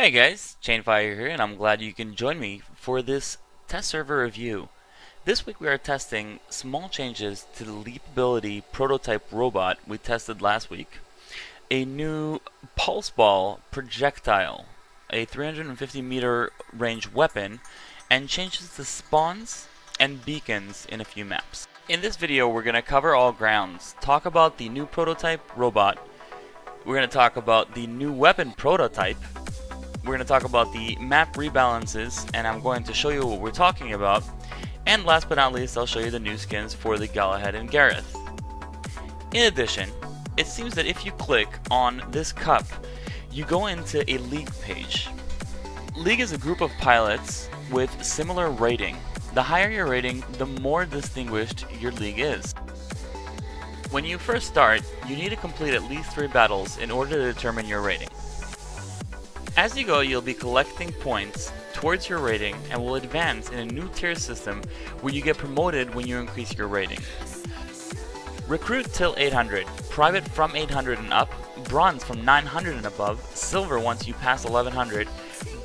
Hey guys, ChainFire here, and I'm glad you can join me for this test server review. This week we are testing small changes to the leapability prototype robot we tested last week, a new pulse ball projectile, a 350 meter range weapon, and changes to spawns and beacons in a few maps. In this video we're going to cover all grounds, talk about the new prototype robot, we're going to talk about the new weapon prototype, we're going to talk about the map rebalances, and I'm going to show you what we're talking about. And last but not least, I'll show you the new skins for the Galahad and Gareth. In addition, it seems that if you click on this cup, you go into a League page. League is a group of pilots with similar rating. The higher your rating, the more distinguished your league is. When you first start, you need to complete at least 3 battles in order to determine your rating. As you go, you'll be collecting points towards your rating and will advance in a new tier system where you get promoted when you increase your rating. Recruit till 800, private from 800 and up, bronze from 900 and above, silver once you pass 1100,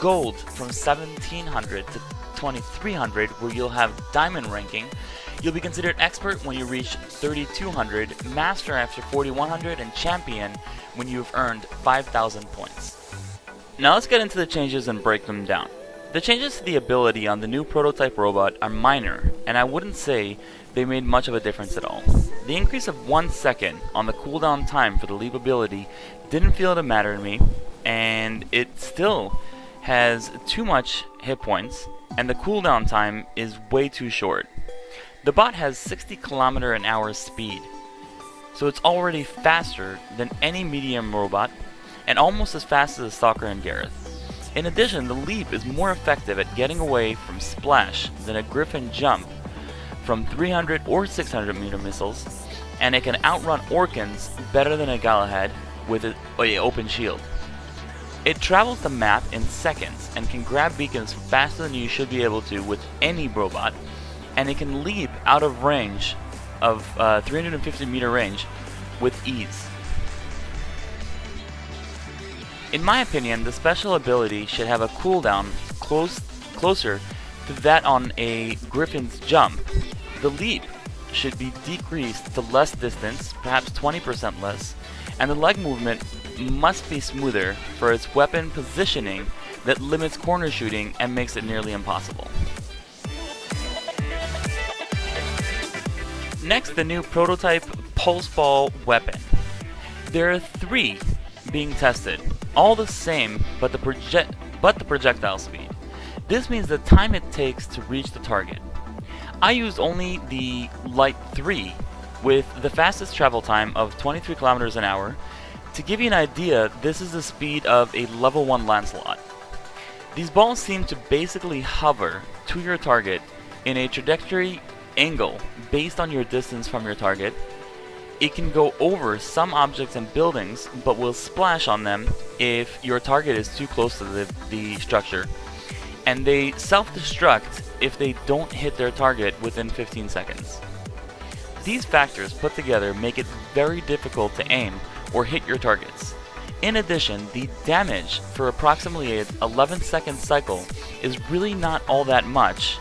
gold from 1700 to 2300 where you'll have diamond ranking. You'll be considered expert when you reach 3200, master after 4100, and champion when you've earned 5000 points. Now let's get into the changes and break them down. The changes to the ability on the new prototype robot are minor, and I wouldn't say they made much of a difference at all. The increase of 1 second on the cooldown time for the leap ability didn't feel to matter to me, and it still has too much hit points, and the cooldown time is way too short. The bot has 60 km/h speed, so it's already faster than any medium robot, and almost as fast as a Stalker and Gareth. In addition, the leap is more effective at getting away from splash than a Griffin jump from 300 or 600 meter missiles, and it can outrun Orkans better than a Galahad with an open shield. It travels the map in seconds and can grab beacons faster than you should be able to with any robot, and it can leap out of range of 350 meter range with ease. In my opinion, the special ability should have a cooldown closer to that on a Griffin's jump. The leap should be decreased to less distance, perhaps 20% less, and the leg movement must be smoother for its weapon positioning that limits corner shooting and makes it nearly impossible. Next, the new prototype pulse ball weapon. There are 3 being tested, all the same but the projectile speed. This means the time it takes to reach the target. I used only the Light 3 with the fastest travel time of 23 km/h. To give you an idea, this is the speed of a level 1 Lancelot. These balls seem to basically hover to your target in a trajectory angle based on your distance from your target. It can go over some objects and buildings, but will splash on them if your target is too close to the structure. And they self-destruct if they don't hit their target within 15 seconds. These factors put together make it very difficult to aim or hit your targets. In addition, the damage for approximately an 11-second cycle is really not all that much.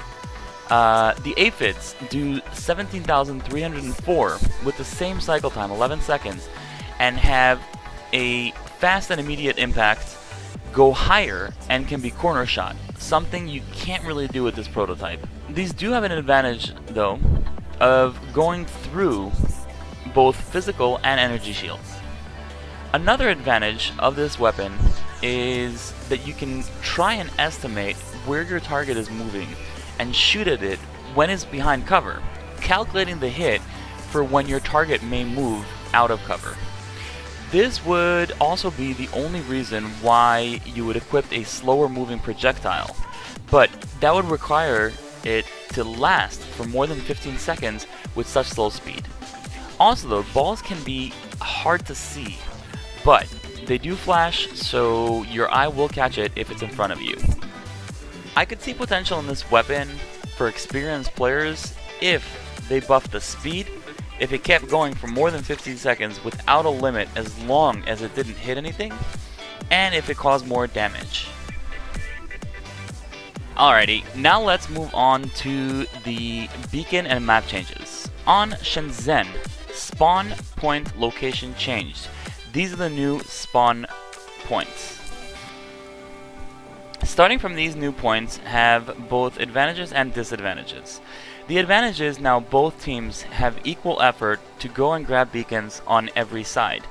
The aphids do 17,304 with the same cycle time, 11 seconds, and have a fast and immediate impact, go higher, and can be corner shot, something you can't really do with this prototype. These do have an advantage, though, of going through both physical and energy shields. Another advantage of this weapon is that you can try and estimate where your target is moving and shoot at it when it's behind cover, calculating the hit for when your target may move out of cover. This would also be the only reason why you would equip a slower moving projectile, but that would require it to last for more than 15 seconds with such slow speed. Also though, balls can be hard to see, but they do flash, so your eye will catch it if it's in front of you. I could see potential in this weapon for experienced players if they buffed the speed, if it kept going for more than 15 seconds without a limit as long as it didn't hit anything, and if it caused more damage. Alrighty, now let's move on to the beacon and map changes. On Shezhen, spawn point location changed. These are the new spawn points. Starting from these new points have both advantages and disadvantages. The advantage is now both teams have equal effort to go and grab beacons on every side.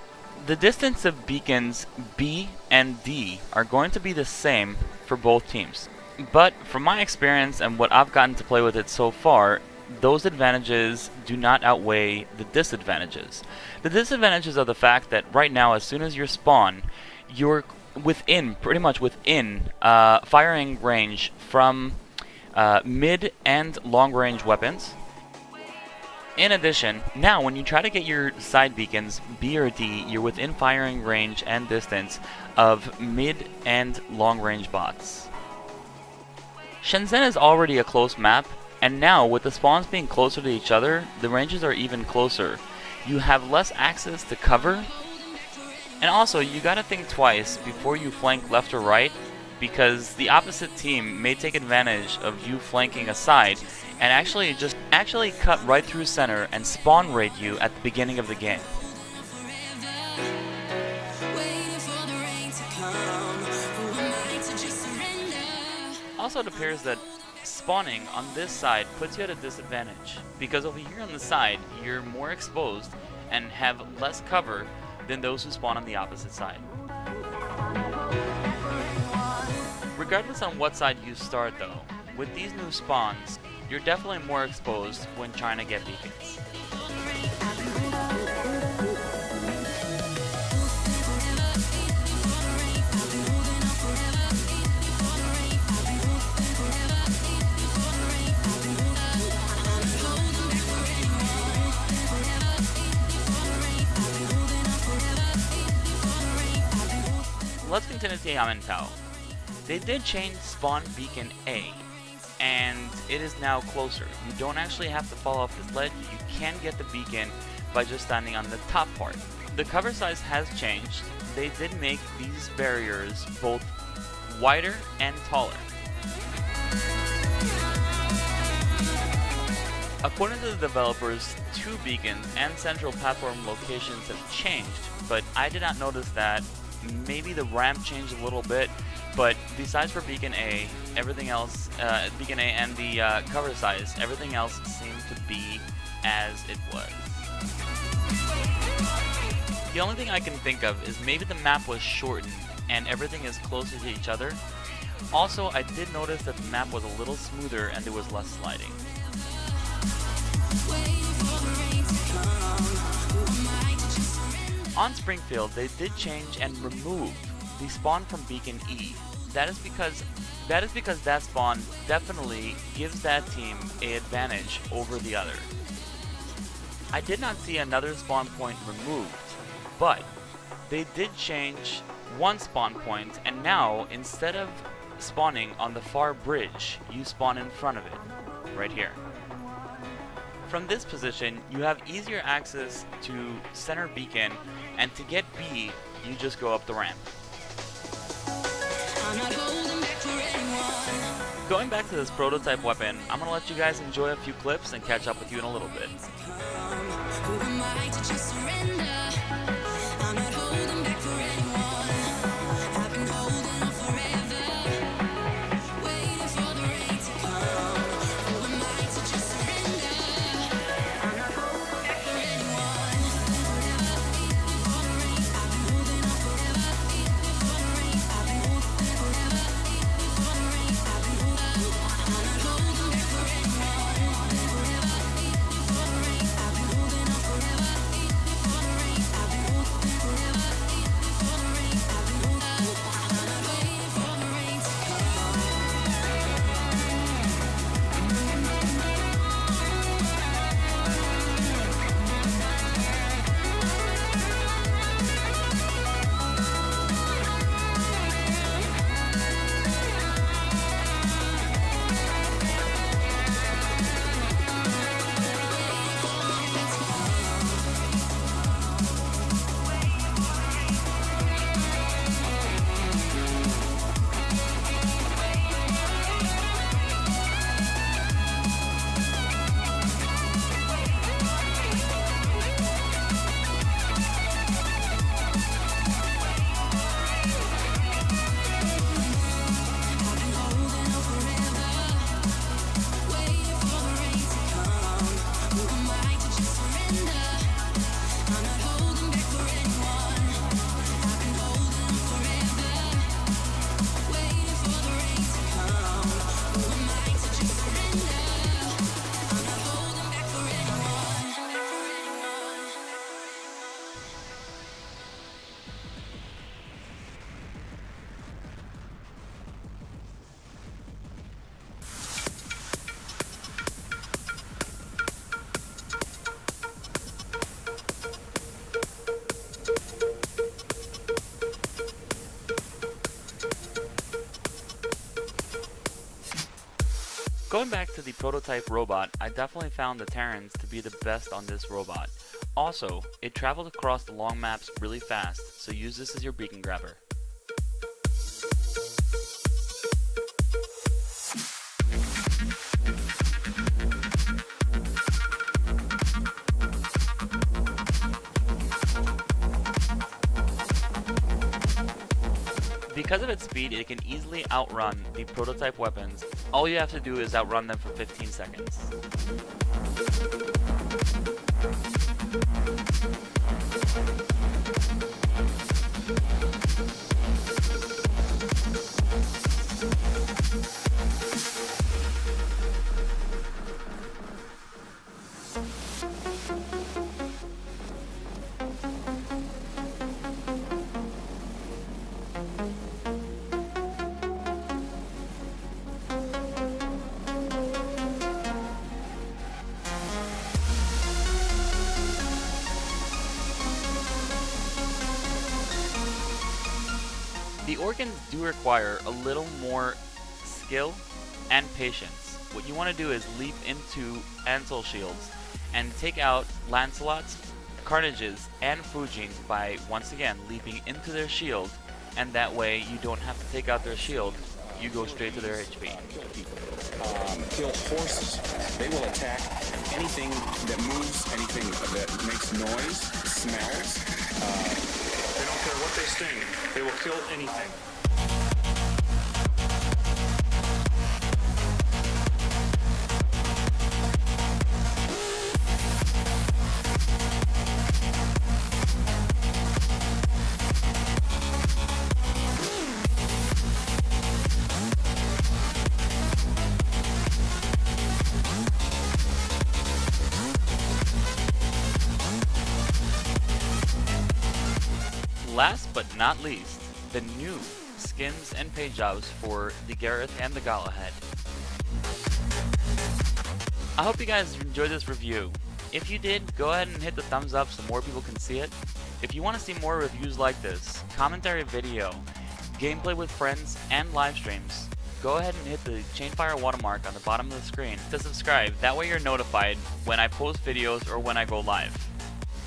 The distance of beacons B and D are going to be the same for both teams. But from my experience and what I've gotten to play with it so far, those advantages do not outweigh the disadvantages. The disadvantages are the fact that right now, as soon as you spawn, you're pretty much within firing range from mid and long range weapons. In addition, now when you try to get your side beacons, B or D, you're within firing range and distance of mid and long range bots. Shenzhen is already a close map, and now with the spawns being closer to each other, the ranges are even closer. You have less access to cover, and also you gotta think twice before you flank left or right, because the opposite team may take advantage of you flanking a side and actually cut right through center and spawn raid you at the beginning of the game. Also, it appears that spawning on this side puts you at a disadvantage, because over here on the side you're more exposed and have less cover than those who spawn on the opposite side. Regardless on what side you start though, with these new spawns, you're definitely more exposed when trying to get beacons. Let's continue to Yamantau. They did change spawn beacon A, and it is now closer. You don't actually have to fall off this ledge, you can get the beacon by just standing on the top part. The cover size has changed. They did make these barriers both wider and taller. According to the developers, 2 beacons and central platform locations have changed, but I did not notice that. Maybe the ramp changed a little bit, but besides for beacon A, everything else, beacon A and the cover size, everything else seemed to be as it was. The only thing I can think of is maybe the map was shortened and everything is closer to each other. Also, I did notice that the map was a little smoother and there was less sliding. On Springfield, they did change and remove the spawn from beacon E. That is because that spawn definitely gives that team an advantage over the other. I did not see another spawn point removed, but they did change one spawn point, and now instead of spawning on the far bridge, you spawn in front of it, right here. From this position, you have easier access to center beacon, and to get B, you just go up the ramp. Going back to this prototype weapon, I'm going to let you guys enjoy a few clips and catch up with you in a little bit. Going back to the prototype robot, I definitely found the Terrans to be the best on this robot. Also, it traveled across the long maps really fast, so use this as your beacon grabber. Because of its speed, it can easily outrun the prototype weapons. All you have to do is outrun them for 15 seconds. The organs do require a little more skill and patience. What you want to do is leap into Ansel shields and take out Lancelot's, Carnage's, and Fujin's by once again leaping into their shield, and that way you don't have to take out their shield, you go straight to their HP. Kill horses. They will attack anything that moves, anything that makes noise, smells. They don't care what they sting. They will kill anything. Last but not least, the new skins and paint jobs for the Gareth and the Galahad. I hope you guys enjoyed this review. If you did, go ahead and hit the thumbs up so more people can see it. If you want to see more reviews like this, commentary video, gameplay with friends, and live streams, go ahead and hit the ChainFire watermark on the bottom of the screen to subscribe. That way you're notified when I post videos or when I go live.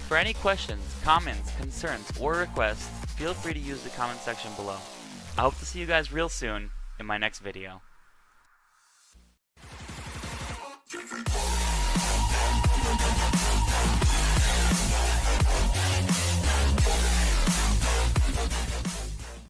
For any questions, comments, concerns, or requests, feel free to use the comment section below. I hope to see you guys real soon in my next video.